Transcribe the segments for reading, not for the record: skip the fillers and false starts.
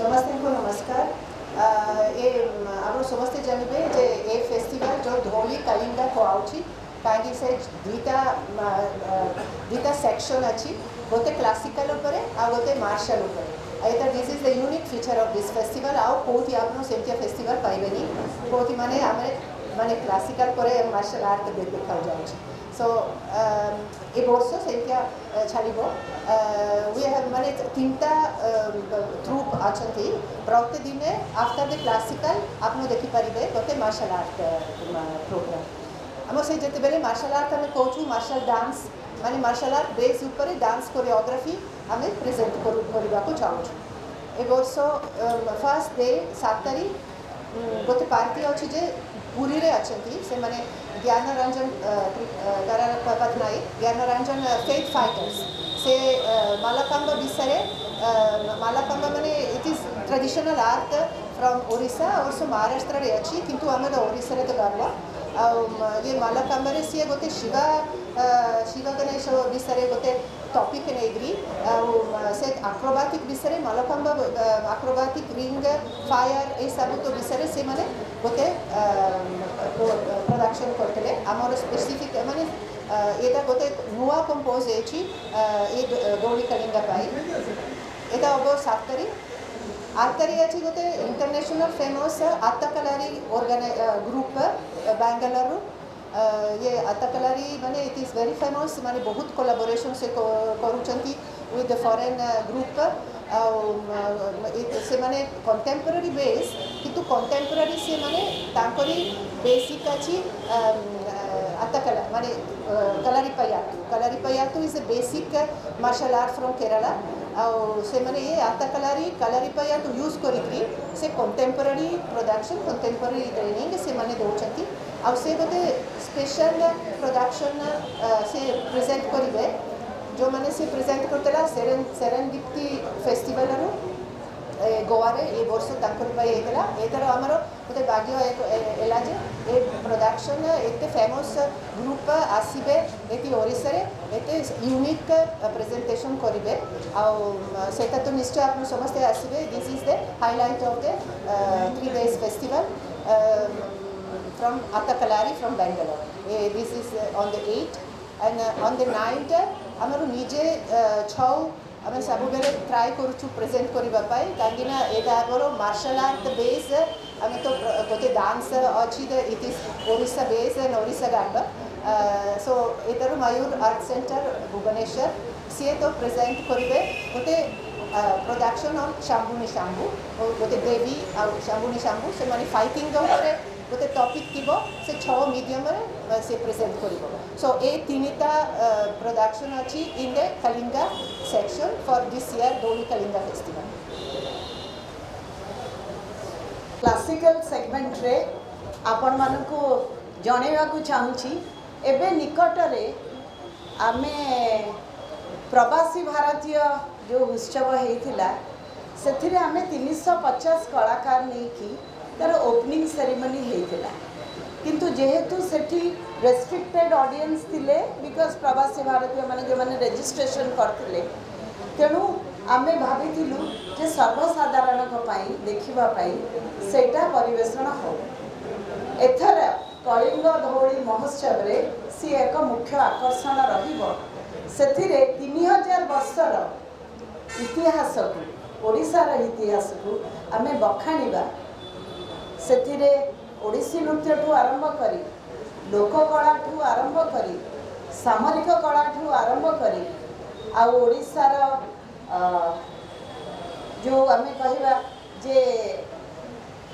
समस्त को नमस्कार। ये आप समस्ते जानवे जे ए फेस्टिवल जो धौली कलिंगा कहूँ कहीं से दीटा सेक्शन अच्छी गोटे क्लासिकल उपरे आ गोटे मार्शल उपरे एटा this is the unique feature of this festival आउ कोठी आपनो सेमतिया फेस्टिवल पाइबेनी कोठी माने आमे माने क्लासिकल परे मार्शल आर्ट देखा जाउछ सो ए वर्ष सेमतिया छालिबो वी हैव माने तीनटा ट्रूप अछंती प्रत्येक दिन आफ्टर द क्लासिकल आपनो देखि परिबे गोटे मार्शल आर्ट प्रोग्राम आम से जिते बेले मार्शल आर्ट आम कहूँ मार्शल डांस माने मार्शल आर्ट बेस ऊपर डांस कोरियोग्राफी आम प्रेजेंट करने को चाहूँ ए वर्ष फर्स्ट डे 7 तारीख गोटे पार्टी अच्छी जे पुरी रे अच्छी से माने ज्ञानरंजन पटनायक ज्ञानरंजन फेथ फाइटर्स से मालाकांबा विषय मालाकांबा माने it is traditional art from Odisha और सो महाराष्ट्र रे अच्छी किंतु आम ओडिशा रे तो गर्व ये मालाकांबा सी गोटे शिव गणेश विषय गोटे टॉपिक नेग्री से आक्रोबाटिक विषय मालाकांबा आक्रोबाटिक रिंग फायर ये सब तो विषय से माने गोटे प्रोडक्शन करते आमर स्पेसिफिक माने यहाँ गोटे नुआ कंपोज ये गौरी कलिंगा यहाँ हम 7 तारीख 8 तारीख अच्छी गोटे इंटरनेशनल फेमस आत्ताकलारी ग्रुप बेंगलुरु ये आत्ताकलारी माने इट इज वेरी फेमस माने बहुत कोलाबोरेशन से करूचंती विथ द फॉरेन ग्रुप से माने कंटेम्पररी बेस किंतु कंटेम्पररी से माने तांकरी बेसिक अच्छी आत्ताकला माने kalaripayattu is the basic martial art from Kerala से माने ये आत्ताकलारी कलारीपय्यातु यूज करी से कंटेम्पररी प्रोडक्शन कंटेम्पररी ट्रेनिंग से माने दौरान आउ से गोटे स्पेशल प्रोडक्शन से प्रेजेंट करेंगे जो माने से प्रेजेंट करतेला सेरेंडिपिटी फेस्टिवल गोवा रे ये वर्ष एथर आमर गोटे भाग्य है जे प्रोडक्शन एत फेमस ग्रुप आसबे ये ओडिशा एत यूनिक प्रेजेंटेशन करेंगे आटा तो निश्चय आप समस्ते आसबे this is the highlight of the 3 days festival from Attakalari from Bangalore. This is on the 8th and on the 9th आमर निजे छौ आम सब बेले ट्राए करूँ प्रेजेंट करने कहीं यहाँ मार्शल आर्ट बेस आम तो गोटे डांस अच्छी it is Odisha base and Odisha गांड सो इधर मयूर आर्ट सेंटर भुवनेश्वर सी तो प्रेजेंट करेंगे गोटे प्रोडक्शन ऑन शंभुनी शंभु गोटे देवी आ शंभुनी शंभु से माने फाइटिंग गोटे टॉपिक थी से 6 मीडियम से प्रेजेंट कर सो ये 3टा प्रोडक्शन अच्छी in the Kalinga section for this year Gauri Kalinga festival classical segment रे आपण मानकु जणेवा को चाहूची एबे निकटरे आमे प्रवासी भारतीय जो उत्सव होता से आमे 350 कलाकार नहीं कि तार ओपनिंग सेरेमनी होता किंतु जेहेतु सेठी रेस्ट्रिक्टेड ऑडियंस थिले बिकॉज प्रवासी भारतीय माने जो माने रजिस्ट्रेशन करथिले तेणु आमे भाविथिलु जे सर्वसाधारण पाई देखिबा पाई सेटा परिवेषण हो एथर कलिंग धौली महोत्सव रे सी एक मुख्य आकर्षण रहिबो सेथिरे 3000 वर्षर इतिहास को ओडिशार इतिहास को आमे बखाणीबा सेथिरे ओडिसी नृत्य ठू आरंभ करी लोककला ठू आरंभ करी सामरिक कला ठू आरंभ करी आ ओडिशार जो आमे कहिबा जे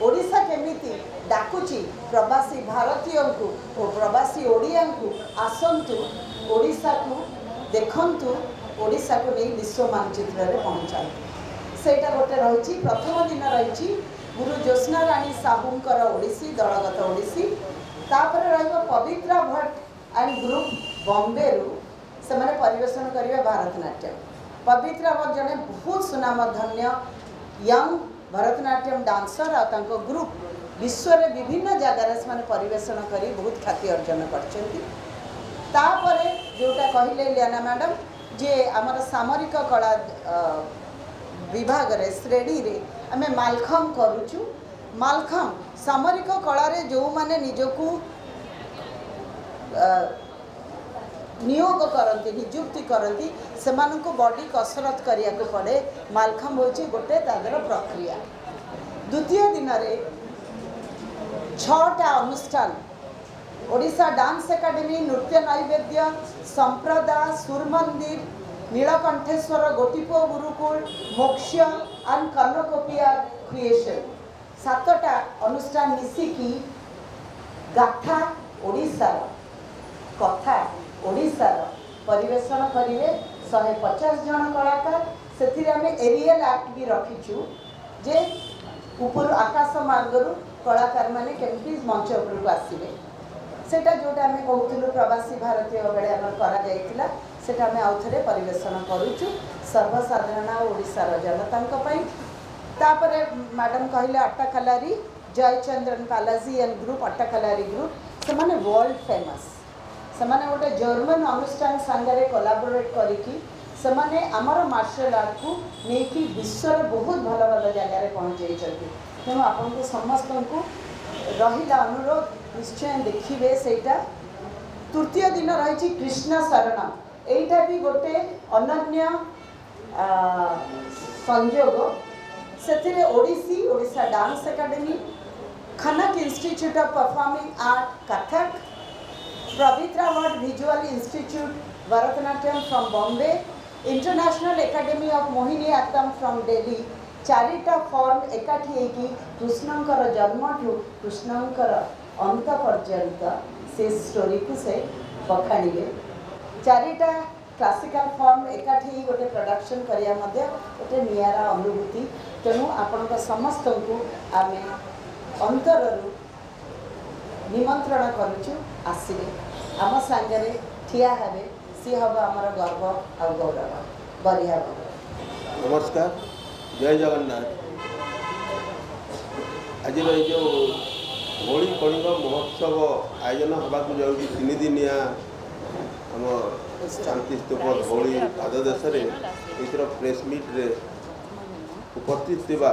ओडिशा केमिति डाकुची प्रवासी भारतीय को और प्रवासी ओडिया को आसंतु ओडिशा को देखंतु ओडिशा को नहीं विश्व मानचित्र रे पहुँचाई सेटा गोटे रही प्रथम दिन रही गुरु ज्योत्स्ना राणी साहूंकर ओडिसी दलगत ओडिसी तापर रहिबा पवित्रा भट्ट एंड ग्रुप बॉम्बे रु से माने परिवेषण करिवे भरतनाट्यम पवित्रा भट्ट जने बहुत सुनामधन्य यंग भरतनाट्यम डांसर और तांको ग्रुप विश्व रे विभिन्न जगार से माने परिवेषण करी बहुत ख्याति अर्जन करछंती तापरे जोटा कहिले लियाना मैडम जे आमर सामरिक कला विभाग रे श्रेणी रे आमे मालखम करूचु। मालखम सामरिक कला रे जो माने निजकू नियोग करती निजुक्ति करती से बॉडी कसरत करिया को पड़े। मालखम होची गोटे तादर प्रक्रिया। द्वितीय दिन रे 6टा अनुष्ठान ओडिशा डांस एकेडमी, नृत्य नैवेद्य, संप्रदा, सुर मंदिर, नीलकंठेश्वर गोटीपुओ गुरुकुल, मोक्ष एंड कर्णकोपिया क्रिएशन 7टा अनुष्ठान मिसिकी गाथा ओडिशा कथा ओडिशा परिवेषण करेंगे। 150 जन कलाकार से एरियल एक्ट भी रखीचु जे ऊपर आकाश मार्गरू कलाकार माने केमती मंच उपरକୁ आसीबे। सेटा जोटा आमे कहूथिलु प्रवासी भारतीय बेले हमर करा जायतिला सेटा आमे आउथरे परिवेषण करूचु सर्वसाधारण ओडिसा र जनतांक पई। तापरे मैडम कहले अट्टाकलारी जयचंद्रन पालाजी एंड ग्रुप अट्टाकलारी ग्रुप से माने वर्ल्ड फेमस से माने गोटे जर्मन अनुष्ठान संगे कोलाबोरेट करिकी से माने आमर मार्शल आर्ट को नेकी विश्व बहुत भल भल जगह पहुँचे। तेणु आपन को समस्त को रहिला अनुरोध निश्चय देखिए सेटा। तृतीय दिन रही कृष्ण शरण एटा भी गोटे अनन्य संयोग से Odissi Odisha dance academy, Khanak institute of performing art Kathak, Pavitra world visual institute Bharatanatyam from Bombay, international academy of Mohiniyattam from Delhi 4टा फॉर्म एकाठी होगी कृष्णंकर जन्म ठू कृष्णंकर अंत पर्यंत से स्टोरी को से बखाणिबे। 4टा क्लासिकल फॉर्म एकाठी गोटे प्रोडक्शन करिया मध्य गोटे नियारा अनुभूति। तेणु आपण समस्त को आमे अंतररू निमंत्रण करुचु आसिबे आम सांगरे ठिया हेबे सी हम आमर गर्व और गौरव बरिया। नमस्कार, जय जगन्नाथ। आज जो होली कलिंग महोत्सव आयोजन होगा जाऊँगी 3 दिनिया आम शांति स्तूप होली पाददेश इतर प्रेस मीट रे उपस्थित थिबा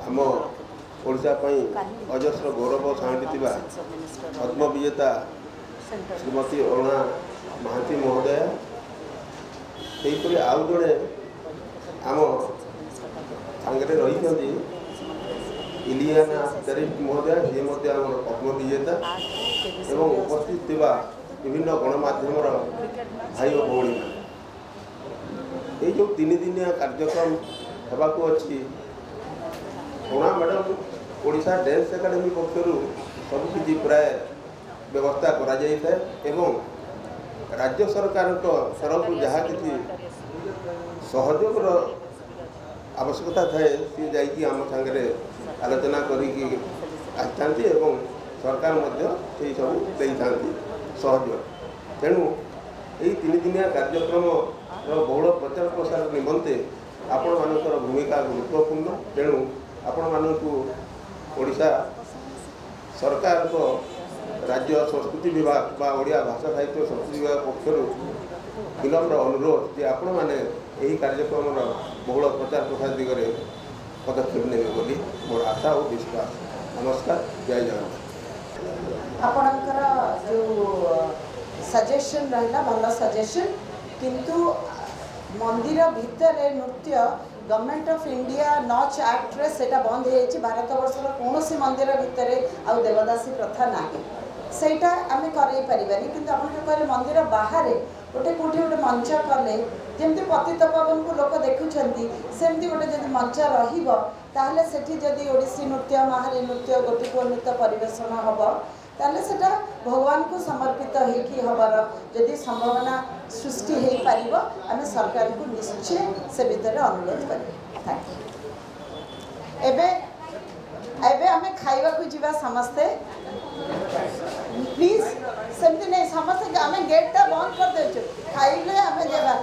आम ओडिशा पई अजस्र गौरव सांगि पद्म विजेता श्रीमती अरुणा महांती महोदया सेहीपरि आउ जड़े आम सांगे रही इलियाना तेरिस्ट महोदया सी आम पद्म विजेता एवं उपस्थित थिबा विभिन्न गणमाध्यम भाई और भौणी ये जो 3 दिनिया कार्यक्रम होगाकू अच्छी Aruna madam Odisha dance academy पक्षर सबकि प्राय व्यवस्था करा जाए एवं राज्य सरकार तरफ जहाँ किसी सहयोग आवश्यकता थाए सी जाकि आम सांगे आलोचना करी सरकार से सब देती सहयोग। तेणु यही 3 दिनिया कार्यक्रम बहुल प्रचार प्रसार निमंते आपण मानकर भूमिका गुरुत्वपूर्ण। तेणु आपण मानकु ओडिशा सरकार को राज्य संस्कृति विभाग बा ओडिया भाषा साहित्य संस्कृति विभाग पक्षर विनम्र अनुरोध जे आपण माने यही कार्यक्रम बहुल प्रचार प्रसार दिगरे पदक्षेप नेबे बोली मोर आशा और विश्वास। नमस्कार, जय जगन्नाथ। आपणकर जो सजेशन रहा भल सजेशन किंतु मंदिर भितर नृत्य government of India notch act रे सेटा बंद हो भारत वर्षर कौन सी मंदिर भितर आउ देवदासी प्रथा ना सेटा आम कर पारानी किंतु आप कहले मंदिर बाहर गोटे कौटी गोटे मंच कले जमी पतित पवन को लोक देखुं सेमती गोटे जब मंच रहा सेठी जदि ओडिसी नृत्य माहारी नृत्य गोटीपुओ नृत्य परिवेषण हम ताले सेटा भगवान को समर्पित होगी हबार जदि संभावना सृष्टि हो पार आम सरकार को निश्चय से भितर अनुरोध कर। एबे आम खाइबा को जीवा समस्ते प्लीज सेमती नहीं समस्ते आम गेटा बंद कर दे खाइले आम जावा।